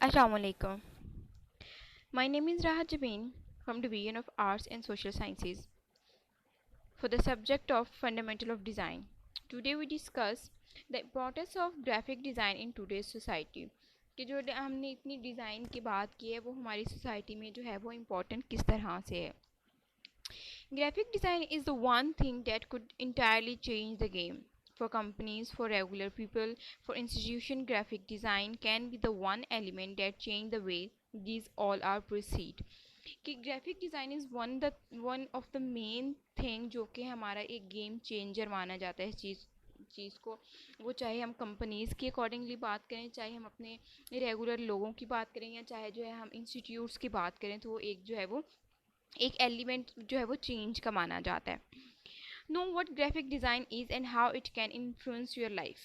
Assalamualaikum. My name is Rahat Jabin from Division of Arts and Social Sciences for the subject of Fundamental of Design. Today we discuss the importance of graphic design in today's society. कि जो हमने इतनी design की बात की है वो हमारी सोसाइटी में जो है वो इम्पोर्टेंट किस तरह से है. Graphic design is the one thing that could entirely change the game. For companies, for regular people, for institution, graphic design can be the one element that change the way these all are proceed. कि graphic design is one of the main thing जो कि हमारा एक game changer माना जाता है इस चीज़ को. वो चाहे हम कंपनीज़ की अकॉर्डिंगली बात करें, चाहे हम अपने रेगुलर लोगों की बात करें, या चाहे जो है हम इंस्टीट्यूट्स की बात करें, तो वो एक जो है वो एक एलिमेंट जो है वो चेंज का माना जाता है. Know what graphic design is and how it can influence your life.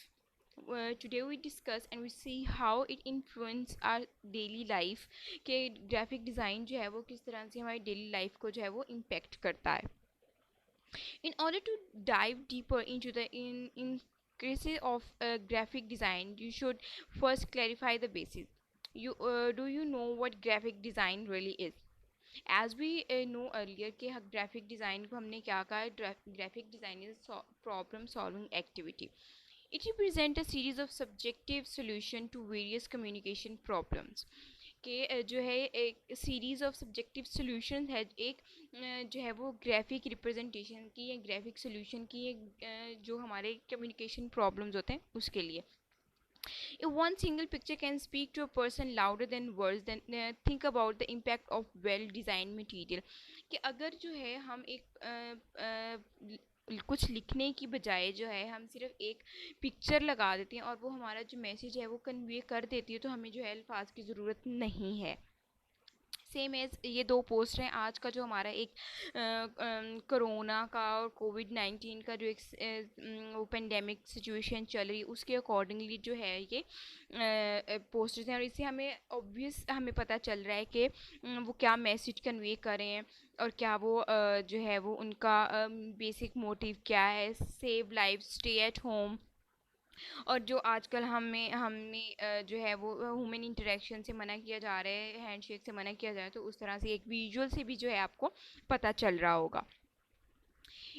Today we discuss and we see how it influence our daily life कि ग्राफिक डिज़ाइन जो है वो किस तरह से हमारी डेली लाइफ को जो है वो इम्पेक्ट करता है. In order to dive deeper into the increases of graphic design, you should first clarify the basics. Do you know what graphic design really is? As we know earlier कि graphic design को हमने क्या कहा है. Graphic design is problem solving activity. It represent a series of subjective solution to various communication problems. के जो है एक सीरीज़ ऑफ सब्जेक्टिव सोल्यूशन है, एक जो है वो ग्राफिक रिप्रेजेंटेशन की या ग्राफिक सोल्यूशन की जो हमारे कम्युनिकेशन प्रॉब्लम्स होते हैं उसके लिए. If one single picture can speak to a person louder than words, then think about the impact of well-designed material. कि अगर जो है हम कुछ लिखने की बजाय जो है हम सिर्फ एक पिक्चर लगा देते हैं और वो हमारा जो मैसेज है वो कन्वे कर देती है, तो हमें जो है अल्फाज की ज़रूरत नहीं है. सेम एज ये दो पोस्ट हैं. आज का जो हमारा एक कोरोना का और कोविड-19 का जो एक वो पेंडेमिक सिचुएशन चल रही है उसके अकॉर्डिंगली जो है ये पोस्टर्स हैं, और इससे हमें पता चल रहा है कि वो क्या मैसेज कन्वे कर रहे हैं और क्या वो जो है वो उनका बेसिक मोटिव क्या है. Save life, stay at home. और जो आजकल हमें जो है वो ह्यूमन इंटरेक्शन से मना किया जा रहा है, हैंडशेक से मना किया जा रहा है, तो उस तरह से एक विजुअल से भी जो है आपको पता चल रहा होगा.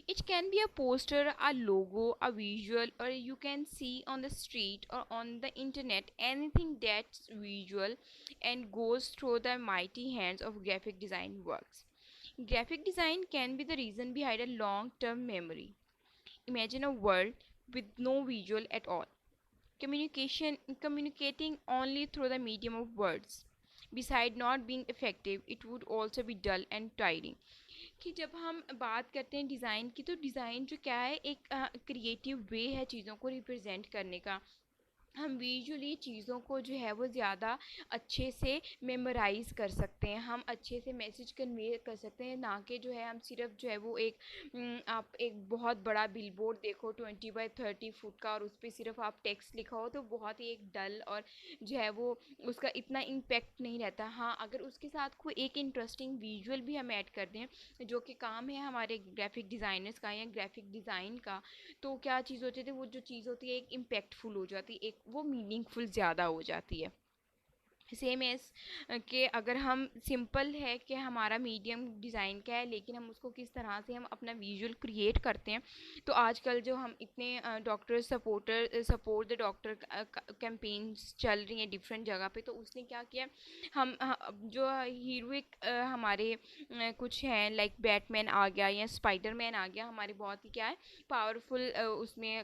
It can be a poster, a logo, a visual, or you can see on the street or on the internet. Anything that's visual and goes through the mighty hands of graphic design works. Graphic design can be the reason behind a long term memory. Imagine a world with no visual at all. Communicating only through the medium of words. Beside not being effective, it would also be dull and tiring. कि जब हम बात करते हैं design की, तो design जो क्या है एक क्रिएटिव वे है चीज़ों को रिप्रेजेंट करने का. हम विजुअली चीज़ों को जो है वो ज़्यादा अच्छे से मेमोराइज़ कर सकते हैं, हम अच्छे से मैसेज कन्वे कर सकते हैं, ना कि जो है हम सिर्फ जो है वो आप एक बहुत बड़ा बिलबोर्ड देखो 20 बाय 30 फुट का और उस पर सिर्फ आप टेक्स्ट लिखा हो, तो बहुत ही एक डल और जो है वो उसका इतना इम्पेक्ट नहीं रहता. हाँ, अगर उसके साथ कोई एक इंटरेस्टिंग विजुअल भी हम ऐड कर दें, जो कि काम है हमारे ग्राफिक डिज़ाइनर्स का या ग्राफिक डिज़ाइन का, तो क्या चीज़ होती है, वो जो चीज़ होती है एक इम्पैक्टफुल हो जाती है, एक वो मीनिंगफुल ज़्यादा हो जाती है. सेम एज कि अगर हम सिंपल है कि हमारा मीडियम डिज़ाइन का है, लेकिन हम उसको किस तरह से हम अपना विजुअल क्रिएट करते हैं. तो आजकल जो हम इतने doctor support the doctor campaigns चल रही हैं डिफरेंट जगह पे, तो उसने क्या किया, जो हीरोइक हमारे कुछ हैं लाइक बैटमैन आ गया या स्पाइडरमैन आ गया, हमारे बहुत ही क्या है पावरफुल उसमें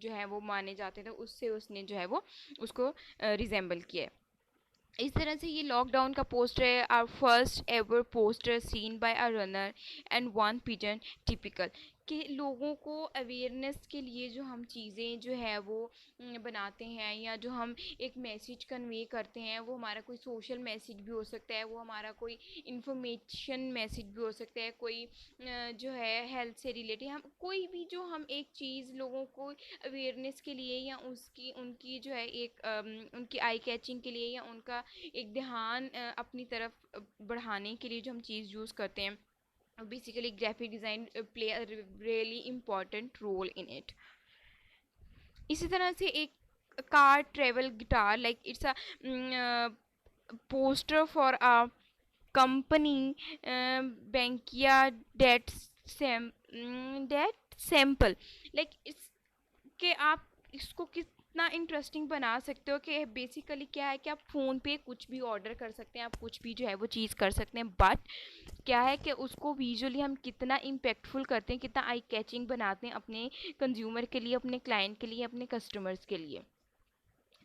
जो है वो माने जाते थे, उससे उसने जो है वो उसको रिजेंबल किया है. इस तरह से ये लॉकडाउन का पोस्टर है. Our first ever poster seen by a runner and one pigeon typical. कि लोगों को अवेयरनेस के लिए जो हम चीज़ें जो है वो बनाते हैं, या जो हम एक मैसेज कन्वे करते हैं, वो हमारा कोई सोशल मैसेज भी हो सकता है, वो हमारा कोई इंफॉर्मेशन मैसेज भी हो सकता है, कोई जो है हेल्थ से रिलेटेड, हम कोई भी जो हम एक चीज़ लोगों को अवेयरनेस के लिए या उसकी उनकी जो है एक उनकी आई कैचिंग के लिए या उनका एक ध्यान अपनी तरफ बढ़ाने के लिए जो हम चीज़ यूज़ करते हैं, basically graphic design play a really important role in it. इसी तरह से एक car travel guitar, like it's a poster for a company, bankia that that sample, like इस कि आप इसको कितना इंटरेस्टिंग बना सकते हो कि बेसिकली क्या है कि आप फ़ोन पे कुछ भी ऑर्डर कर सकते हैं, आप कुछ भी जो है वो चीज़ कर सकते हैं, बट क्या है कि उसको विजुअली हम कितना इम्पैक्टफुल करते हैं, कितना आई कैचिंग बनाते हैं अपने कंज्यूमर के लिए, अपने क्लाइंट के लिए, अपने कस्टमर्स के लिए।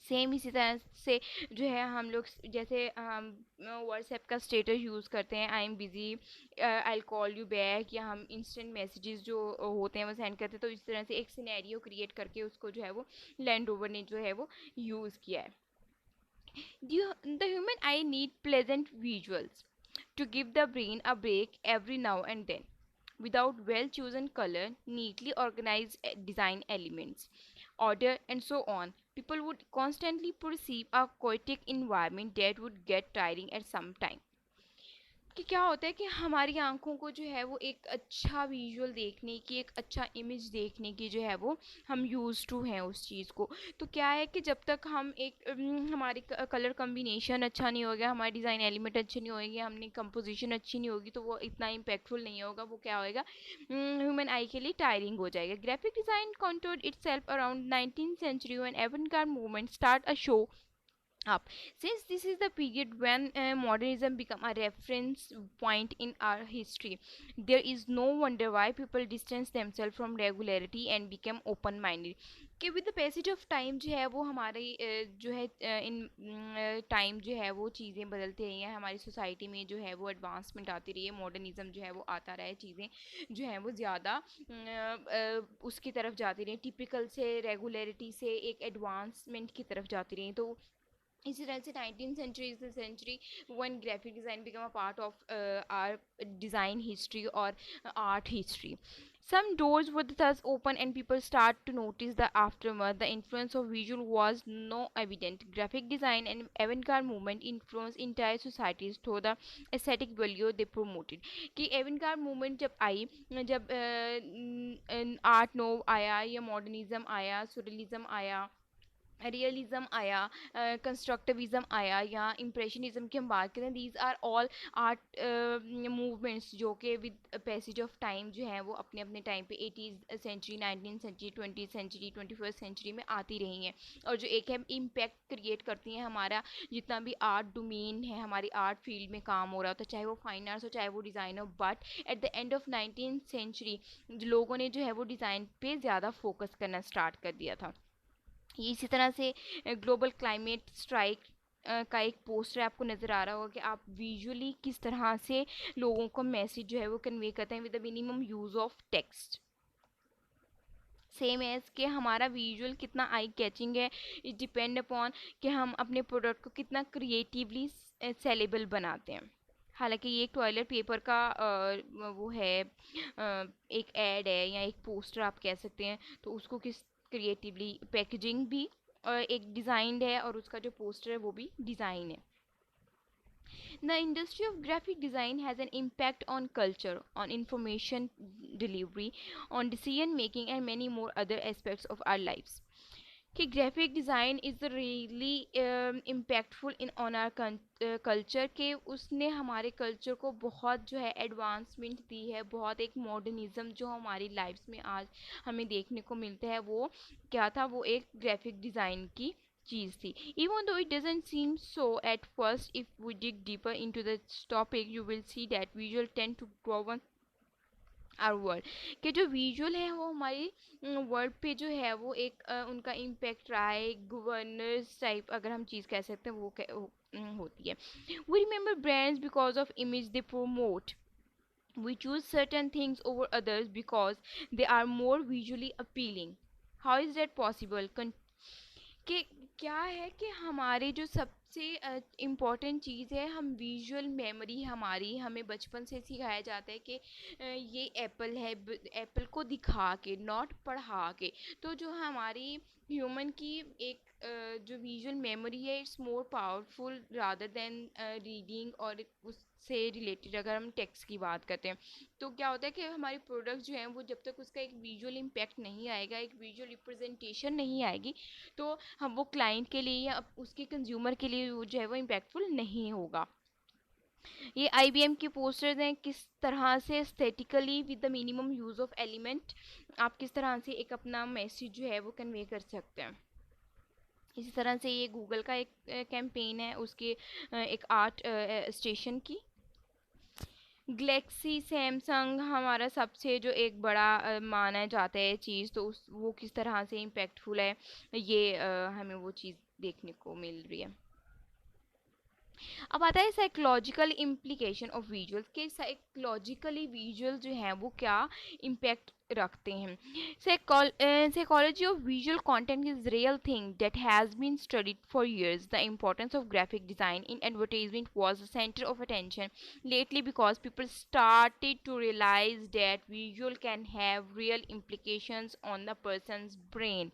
सेम इसी तरह से जो है हम लोग जैसे हम व्हाट्सएप का स्टेटस यूज़ करते हैं, I am busy, I call you back, या हम इंस्टेंट मैसेजेस जो होते हैं वो सेंड करते हैं, तो इस तरह से एक सिनेरियो क्रिएट करके उसको जो है वो लैंड रोवर ने जो है वो यूज़ किया है। The human eye need pleasant visuals to give the brain a break every now and then. Without well chosen color, neatly organized design elements, order, and so on, people would constantly perceive a chaotic environment that would get tiring at some time. कि क्या होता है कि हमारी आंखों को जो है वो एक अच्छा विजुअल देखने की, एक अच्छा इमेज देखने की जो है वो हम यूज़ टू हैं उस चीज़ को। तो क्या है कि जब तक हम एक हमारी कलर कम्बिनेशन अच्छा नहीं होगा, हमारे डिज़ाइन एलिमेंट अच्छे नहीं होंगे, हमने कंपोजिशन अच्छी नहीं होगी, तो वो इतना इम्पैक्टफुल नहीं होगा, वो क्या होएगा ह्यूमन आई के लिए टायरिंग हो जाएगा। Graphic design कॉन्टोर्ड itself around 19th century when avant-garde movement start a show up. Since this is the period when modernism became a reference point in our history, there is no wonder why people distance themselves from regularity and became open minded. कि with the passage of time जो है वो हमारी जो है in time जो है वो चीज़ें बदलती रही हैं, हमारी सोसाइटी में जो है वो एडवांसमेंट आती रही है, मॉडर्निज्म जो है वो आता रहा है, चीज़ें जो हैं वो ज़्यादा उसकी तरफ जाती रही, टिपिकल से रेगुलरिटी से एक एडवांसमेंट की तरफ जाती रही। तो इसी तरह से 19th century is the century when graphic design became a part of our design history or art history. Some doors were thus open and people start to notice the aftermath. The influence of visual was no evident. Graphic design and avant-garde movement influenced entire societies through the aesthetic value they promoted. कि avant-garde movement जब आई, जब art now आया या modernism आया, सुरलिज्म आया, realism आया, constructivism आया, या इम्प्रेशनिज्म की हम बात करें, these are all art movements जो कि विद पैसेज ऑफ टाइम जो है वो अपने अपने टाइम पे 80th century, 19th century, 20th century, 21st century में आती रही हैं, और जो एक है इम्पैक्ट क्रिएट करती हैं हमारा जितना भी आर्ट डोमेन है, हमारी आर्ट फील्ड में काम हो रहा होता है, चाहे वो फाइन आर्ट्स हो, चाहे वो डिज़ाइन हो। But at the end of 19th century लोगों ने जो है वो डिज़ाइन पे ज़्यादा फोकस करना स्टार्ट कर दिया था। इसी तरह से ग्लोबल क्लाइमेट स्ट्राइक का एक पोस्टर आपको नज़र आ रहा होगा कि आप विजुअली किस तरह से लोगों को मैसेज जो है वो कन्वे करते हैं with the minimum use of text. Same as कि हमारा विजुअल कितना आई कैचिंग है, इट डिपेंड अपॉन कि हम अपने प्रोडक्ट को कितना क्रिएटिवली सेलेबल बनाते हैं। हालांकि ये एक टॉयलेट पेपर का वो है, एक एड है या एक पोस्टर आप कह सकते हैं, तो उसको किस क्रिएटिवली पैकेजिंग भी एक डिज़ाइंड है, और उसका जो पोस्टर है वो भी डिज़ाइन है। The industry of graphic design has an impact on culture, on information delivery, on decision making, and many more other aspects of our lives. कि graphic design is really impactful in on our culture, के उसने हमारे culture को बहुत जो है advancement दी है, बहुत एक मॉडर्निज्म जो हमारी लाइफ्स में आज हमें देखने को मिलता है, वो क्या था, वो एक ग्राफिक डिज़ाइन की चीज़ थी। Even though it doesn't seem so at first, if we dig deeper into this topic, you will see that visual tend to govern our world, कि जो विजुअल है वो हमारी वर्ल्ड पे जो है वो एक उनका इम्पैक्ट रहा है, गवर्नर्स टाइप अगर हम चीज़ कह सकते हैं, होती है। We remember brands because of image they promote, we choose certain things over others because they are more visually appealing. How is that possible? कि क्या है कि हमारे जो सबसे इम्पॉर्टेंट चीज़ है, हम विजुअल मेमोरी हमारी, हमें बचपन से सिखाया जाता है कि ये एप्पल है, एप्पल को दिखा के, नॉट पढ़ा के। तो जो हमारी ह्यूमन की एक जो विजुअल मेमोरी है it's more powerful rather than reading. और उससे रिलेटेड अगर हम टेक्स्ट की बात करते हैं तो क्या होता है कि हमारी प्रोडक्ट जो है वो जब तक उसका एक विजुअल इम्पैक्ट नहीं आएगा, एक विजुअल रिप्रेजेंटेशन नहीं आएगी, तो हम वो क्लाइंट के लिए या उसके कंज्यूमर के लिए वो जो है वो इम्पैक्टफुल नहीं होगा। ये आईबीएम के पोस्टर्स हैं, किस तरह से aesthetically with the minimum use of element आप किस तरह से एक अपना मैसेज जो है वो कन्वे कर सकते हैं। इसी तरह से ये गूगल का एक कैंपेन है, उसके एक आर्ट स्टेशन की। गैलेक्सी सैमसंग हमारा सबसे जो एक बड़ा माना जाता है चीज़, तो उस वो किस तरह से इम्पैक्टफुल है, ये हमें वो चीज़ देखने को मिल रही है। अब आता है साइकोलॉजिकल इम्प्लीकेशन ऑफ विजुअल्स के साइकोलॉजिकली विजुअल जो हैं वो क्या इम्पैक्ट रखते हैं। Psychology of visual content is real thing that has been studied for years. The importance of graphic design in advertisement was the center of attention lately because people started to realize that visual can have real implications on the person's brain.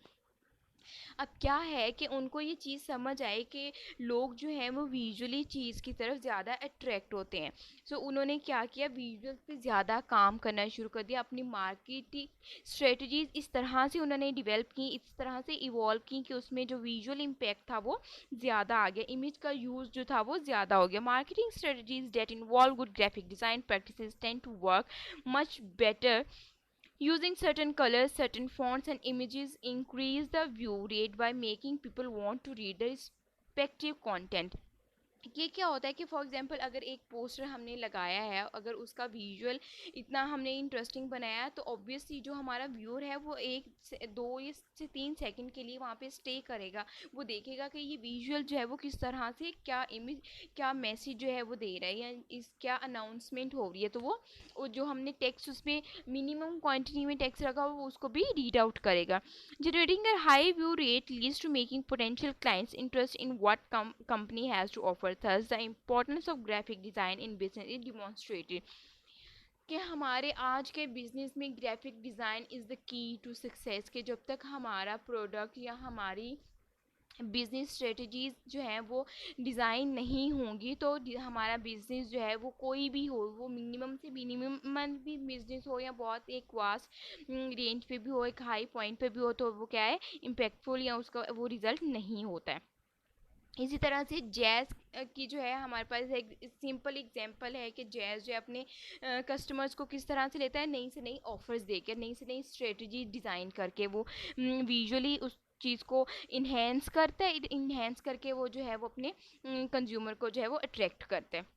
अब क्या है कि उनको ये चीज़ समझ आई कि लोग जो हैं वो विजुअली चीज़ की तरफ ज़्यादा अट्रैक्ट होते हैं। सो उन्होंने क्या किया, विजुअल पे ज़्यादा काम करना शुरू कर दिया, अपनी मार्केटिंग स्ट्रेटजीज इस तरह से उन्होंने डेवलप की, इस तरह से इवॉल्व की कि उसमें जो विजुअल इम्पैक्ट था वो ज़्यादा आ गया, इमेज का यूज़ जो था वो ज़्यादा हो गया। Marketing strategies that involve good graphic design practices tend to work much better. Using certain colors, certain fonts, and images increase the view rate by making people want to read the respective content. ये क्या होता है कि for example अगर एक poster हमने लगाया है, अगर उसका विजुअल इतना हमने इंटरेस्टिंग बनाया है, तो ऑब्वियसली जो हमारा व्यूअर है वो 1 से 2 या 3 सेकंड के लिए वहाँ पे स्टे करेगा। वो देखेगा कि ये विजुअल जो है वो किस तरह से क्या इमेज क्या मैसेज जो है वो दे रहा है या इस क्या अनाउंसमेंट हो रही है, तो वो जो हमने टेक्स्ट उसमें मिनिमम क्वांटिटी में टेक्स्ट रखा वो उसको भी रीड आउट करेगा। Generating a high view rate leads to making potential clients interested in what company has to offer. Thus, the importance of graphic design in business is demonstrated. कि हमारे आज के बिजनेस में graphic design is the key to success. कि जब तक हमारा product या हमारी बिजनेस स्ट्रेटजीज जो हैं वो डिज़ाइन नहीं होंगी तो हमारा बिजनेस जो है वो कोई भी हो, वो मिनिमम से मिनिमम भी बिजनेस हो या बहुत एक वास्ट रेंज पे भी हो, एक हाई पॉइंट पे भी हो, तो वो क्या है इम्पैक्टफुल या उसका वो रिज़ल्ट नहीं होता है। इसी तरह से जैज़ की जो है हमारे पास एक सिंपल एग्जांपल है कि जैज़ जो है अपने कस्टमर्स को किस तरह से लेता है, नई से नई ऑफर्स देकर, नई से नई स्ट्रेटजी डिज़ाइन करके वो विजुअली उस चीज़ को इन्हेंस करता है, इन्हेंस करके वो जो है वो अपने कंज्यूमर को जो है वो अट्रैक्ट करता है।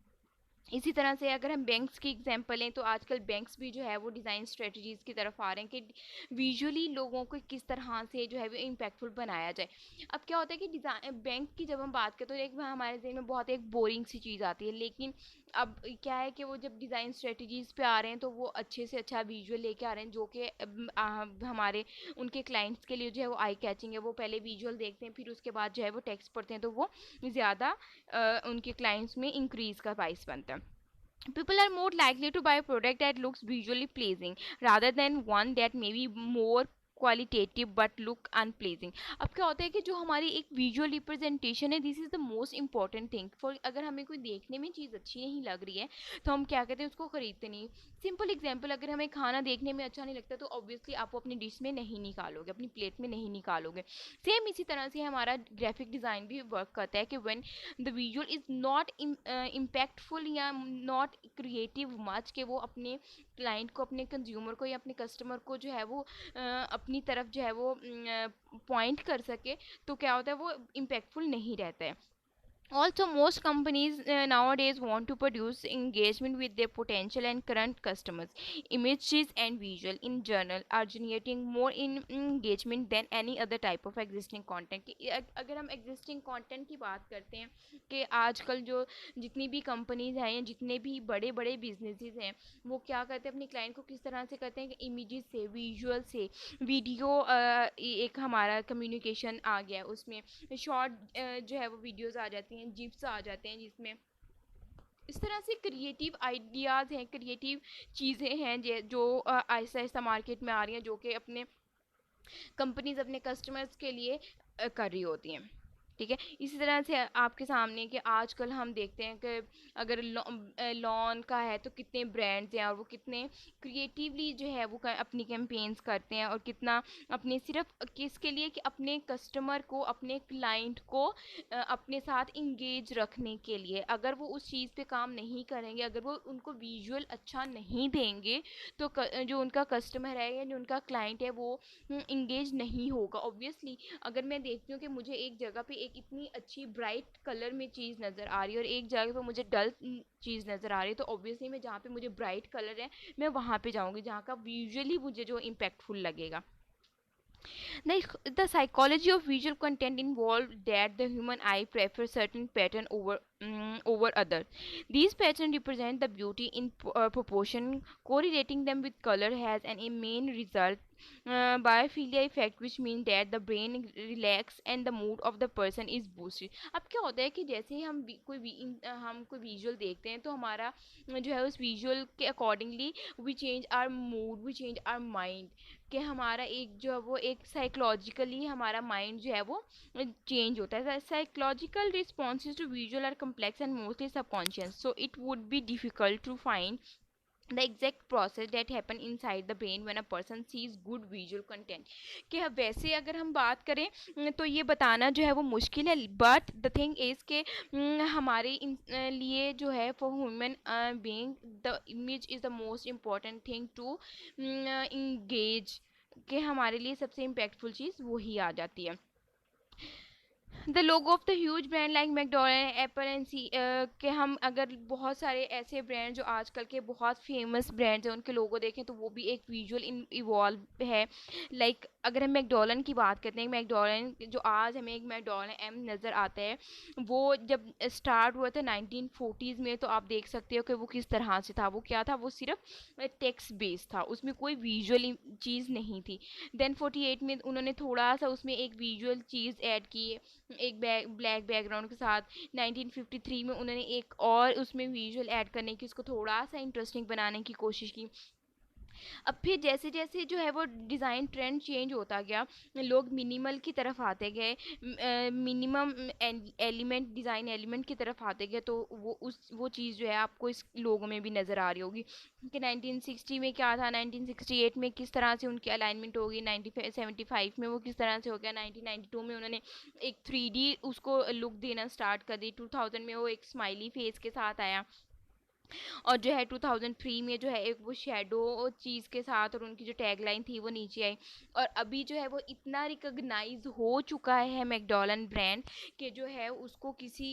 इसी तरह से अगर हम बैंक्स की एग्जांपल लें तो आजकल बैंक्स भी जो है वो डिज़ाइन स्ट्रेटजीज़ की तरफ आ रहे हैं कि विजुअली लोगों को किस तरह से जो है वो इम्पैक्टफुल बनाया जाए। अब क्या होता है कि डिज़ाइन बैंक की जब हम बात करते हैं तो एक हमारे जहन में बहुत एक बोरिंग सी चीज़ आती है, लेकिन अब क्या है कि वो जब डिज़ाइन स्ट्रेटजीज़ पे आ रहे हैं तो वो अच्छे से अच्छा विजुअल लेके आ रहे हैं जो कि हमारे उनके क्लाइंट्स के लिए जो है वो आई कैचिंग है। वो पहले विजुअल देखते हैं, फिर उसके बाद जो है वो टेक्स्ट पढ़ते हैं, तो वो ज़्यादा उनके क्लाइंट्स में इंक्रीज़ का बाइस बनता है। People are more likely to buy a product that looks visually pleasing rather than one that may be more qualitative but look unpleasing. अब क्या होता है कि जो हमारी एक विजुअल रिप्रेजेंटेशन है, this is the most important thing for. अगर हमें कोई देखने में चीज़ अच्छी नहीं लग रही है तो हम क्या कहते हैं, उसको खरीदते नहीं। सिंपल एग्जांपल, अगर हमें खाना देखने में अच्छा नहीं लगता तो ऑब्वियसली आप वो अपनी डिश में नहीं निकालोगे, अपनी प्लेट में नहीं निकालोगे। सेम इसी तरह से हमारा ग्राफिक डिज़ाइन भी वर्क करता है कि when the visual is not impactful या नॉट क्रिएटिव मच कि वो अपने क्लाइंट को, अपने कंज्यूमर को या अपने कस्टमर को जो है वो अपनी तरफ जो है वो पॉइंट कर सके, तो क्या होता है वो इम्पैक्टफुल नहीं रहता है। Also, most companies nowadays want to produce engagement with their potential and current customers. Images and visual in general are generating more in engagement than any other type of existing content. अगर हम existing content की बात करते हैं कि आजकल जो जितनी भी कंपनीज हैं या जितने भी बड़े बड़े बिजनेसेस हैं वो क्या करते हैं, अपने क्लाइंट को किस तरह से करते हैं कि इमेजेस से, विजुअल से, वीडियो एक हमारा कम्युनिकेशन आ गया, उसमें शॉर्ट जो है वो वीडियोस आ जाती हैं, जिप्स आ जाते हैं, जिसमें इस तरह से क्रिएटिव आइडियाज़ हैं, क्रिएटिव चीज़ें हैं जो आहिस्ता आहिस्ता मार्केट में आ रही हैं, जो कि अपने कंपनीज अपने कस्टमर्स के लिए कर रही होती हैं। ठीक है, इसी तरह से आपके सामने कि आजकल हम देखते हैं कि अगर लॉन का है तो कितने ब्रांड्स हैं और वो कितने क्रिएटिवली जो है वो अपनी कैंपेन्स करते हैं और कितना अपने सिर्फ किसके लिए कि अपने कस्टमर को, अपने क्लाइंट को अपने साथ इंगेज रखने के लिए। अगर वो उस चीज़ पे काम नहीं करेंगे, अगर वो उनको विजुअल अच्छा नहीं देंगे तो जो उनका कस्टमर है या जो उनका क्लाइंट है वो इंगेज नहीं होगा ऑब्वियसली। अगर मैं देखती हूँ कि मुझे एक जगह पे एक इतनी अच्छी ब्राइट कलर में चीज़ नज़र आ रही है और एक जगह पे मुझे डल चीज़ नज़र आ रही है, तो ऑब्वियसली मैं जहाँ पे मुझे ब्राइट कलर है मैं वहाँ पे जाऊँगी जहाँ का विजुअली मुझे जो इम्पैक्टफुल लगेगा। The psychology of visual content involved that the human eye prefers certain pattern over other. These patterns represent the beauty in proportion. Correlating them with color has an a main result biophilia effect, which means that the brain relax and the mood of the person is boosted. अब क्या होता है कि जैसे ही हम कोई visual देखते हैं तो हमारा जो है उस विजुअल के accordingly we change our mood, we change our mind, कि हमारा एक जो है वो एक साइकोलॉजिकली हमारा माइंड जो है वो चेंज होता है। Psychological responses to visual are complex and mostly subconscious, so it would be difficult to find the exact process that happen inside the brain when a person sees good visual content। कि वैसे अगर हम बात करें तो ये बताना जो है वो मुश्किल है, बट द थिंग इज़ के हमारे लिए जो है for human being the image is the most important thing to engage, कि हमारे लिए सबसे इम्पैक्टफुल चीज़ वही आ जाती है। The logo of the huge brand like McDonald, Apple and C K हम अगर बहुत सारे ऐसे ब्रांड जो आजकल के बहुत फेमस ब्रांड्स हैं उनके लोगो देखें तो वो भी एक विजुअल इवॉल्व है। लाइक अगर हम मैकडोनल्ड की बात करते हैं, मैकडोनल्ड जो आज हमें एक मैकडोनल्ड एम नज़र आता है वो जब स्टार्ट हुआ था 1940s में, तो आप देख सकते हो कि वो किस तरह से था। वो क्या था, वो सिर्फ टेक्स्ट बेस्ड था, उसमें कोई विजुअल चीज़ नहीं थी। देन 48 में उन्होंने थोड़ा सा उसमें एक विजुअल चीज़ ऐड की, एक ब्लैक बैकग्राउंड के साथ। 1953 में उन्होंने एक और उसमें विजुअल ऐड करने की, उसको थोड़ा सा इंटरेस्टिंग बनाने की कोशिश की। अब फिर जैसे जैसे जो है वो डिज़ाइन ट्रेंड चेंज होता गया, लोग मिनिमल की तरफ आते गए, मिनिमम एलिमेंट डिज़ाइन एलिमेंट की तरफ आते गए, तो वो चीज़ जो है आपको इस लोगों में भी नज़र आ रही होगी कि 1960 में क्या था, 1968 में किस तरह से उनकी अलाइनमेंट होगी, 1975 में वो किस तरह से हो गया, 1992 में उन्होंने एक 3D उसको लुक देना स्टार्ट कर दी, 2000 में वो एक स्माइली फेस के साथ आया, और जो है 2003 में जो है एक वो शेडो चीज़ के साथ और उनकी जो टैगलाइन थी वो नीचे आई। और अभी जो है वो इतना रिकॉग्नाइज हो चुका है मैकडॉनल्ड ब्रांड कि जो है उसको किसी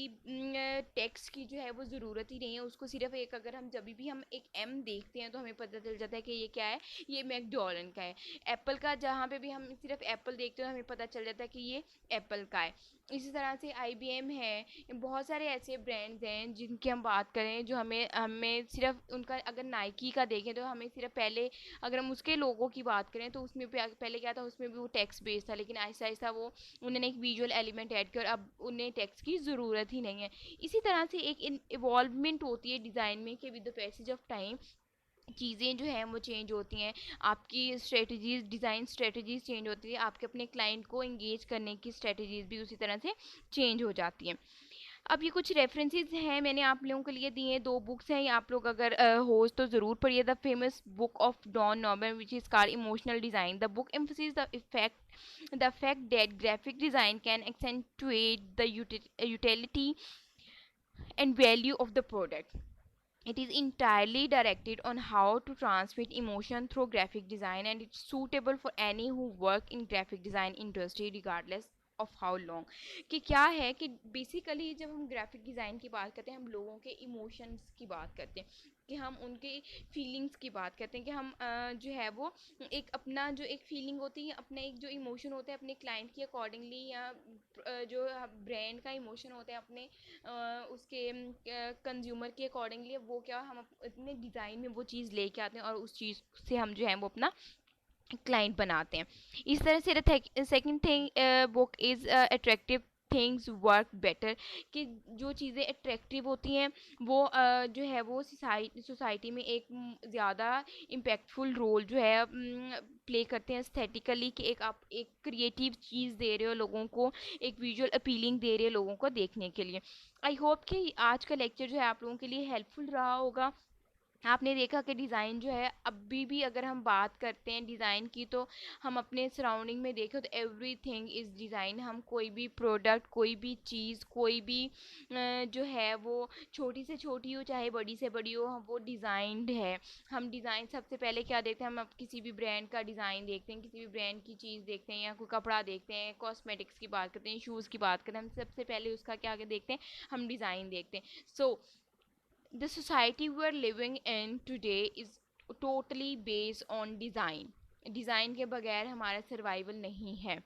टेक्स्ट की जो है वो ज़रूरत ही नहीं है। उसको सिर्फ एक, अगर हम जब भी हम एक एम देखते हैं तो हमें पता चल जाता है कि ये क्या है, ये मैकडॉनल्ड का है। एप्पल का जहाँ पे भी हम सिर्फ एप्पल देखते हैं तो हमें पता चल जाता है कि ये एप्पल का है। इसी तरह से IBM है, बहुत सारे ऐसे ब्रांड्स हैं जिनकी हम बात करें जो हमें हमें सिर्फ उनका, अगर नाइकी का देखें तो हमें सिर्फ पहले अगर हम उसके लोगों की बात करें तो उसमें पहले क्या था, उसमें भी वो टेक्स्ट बेस्ड था, लेकिन आहिस्ता आहिस्ता वो उन्होंने एक विजुअल एलिमेंट ऐड किया और अब उन्हें टेक्स्ट की ज़रूरत ही नहीं है। इसी तरह से एक इवॉल्वमेंट होती है डिज़ाइन में कि with the passage of time चीज़ें जो हैं वो चेंज होती हैं, आपकी स्ट्रेटजीज़, डिज़ाइन स्ट्रेटजीज़ चेंज होती है, आपके अपने क्लाइंट को इंगेज करने की स्ट्रेटजीज़ भी उसी तरह से चेंज हो जाती हैं। अब ये कुछ रेफरेंसेस हैं मैंने आप लोगों के लिए दिए हैं, 2 बुक्स हैं, ये आप लोग अगर होस तो ज़रूर पढ़िए। The famous book of Don Norman which is called emotional design. The book emphasizes the fact that graphic design can accentuate the utility and value of the product. It is entirely directed on how to transmit emotion through graphic design, and it's suitable for any who work in graphic design industry regardless of how long. कि क्या है कि basically जब हम graphic design की बात करते हैं हम लोगों के इमोशंस की बात करते हैं, कि हम उनके फीलिंग्स की बात करते हैं, कि हम जो है वो एक अपना जो एक फीलिंग होती है, अपने एक जो इमोशन होते हैं अपने क्लाइंट के अकॉर्डिंगली, या जो ब्रांड का इमोशन होता है अपने उसके कंज्यूमर के अकॉर्डिंगली, वो क्या हम अपने डिज़ाइन में वो चीज़ लेके आते हैं और उस चीज़ से हम जो है वो अपना क्लाइंट बनाते हैं। इस तरह से second thing book is attractive things work better, कि जो चीज़ें अट्रैक्टिव होती हैं वो जो है वो सोसाइटी में एक ज़्यादा इम्पैक्टफुल रोल जो है प्ले करते हैं एस्थेटिकली, कि एक आप एक क्रिएटिव चीज़ दे रहे हो लोगों को, एक विजुअल अपीलिंग दे रहे हो लोगों को देखने के लिए। आई होप कि आज का लेक्चर जो है आप लोगों के लिए हेल्पफुल रहा होगा। आपने देखा कि डिज़ाइन जो है अभी भी अगर हम बात करते हैं डिज़ाइन की, तो हम अपने सराउंडिंग में देखें तो एवरीथिंग इज़ डिज़ाइन। हम कोई भी प्रोडक्ट, कोई भी चीज़, कोई भी जो है वो छोटी से छोटी हो चाहे बड़ी से बड़ी हो, हम वो डिज़ाइंड है। हम डिज़ाइन सबसे पहले क्या देखते हैं, हम अब किसी भी ब्रांड का डिज़ाइन देखते हैं, किसी भी ब्रांड की चीज़ देखते हैं, या कोई कपड़ा देखते हैं, कॉस्मेटिक्स की बात करते हैं, शूज़ की बात करते हैं, हम सबसे पहले उसका क्या देखते हैं, हम डिज़ाइन देखते हैं। सो the society we are living in today is totally based on design. Design के बगैर हमारा सर्वाइवल नहीं है,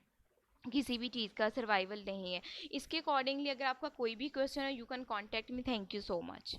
किसी भी चीज़ का सर्वाइवल नहीं है। इसके अकॉर्डिंगली अगर आपका कोई भी क्वेश्चन है, you can contact me. Thank you so much.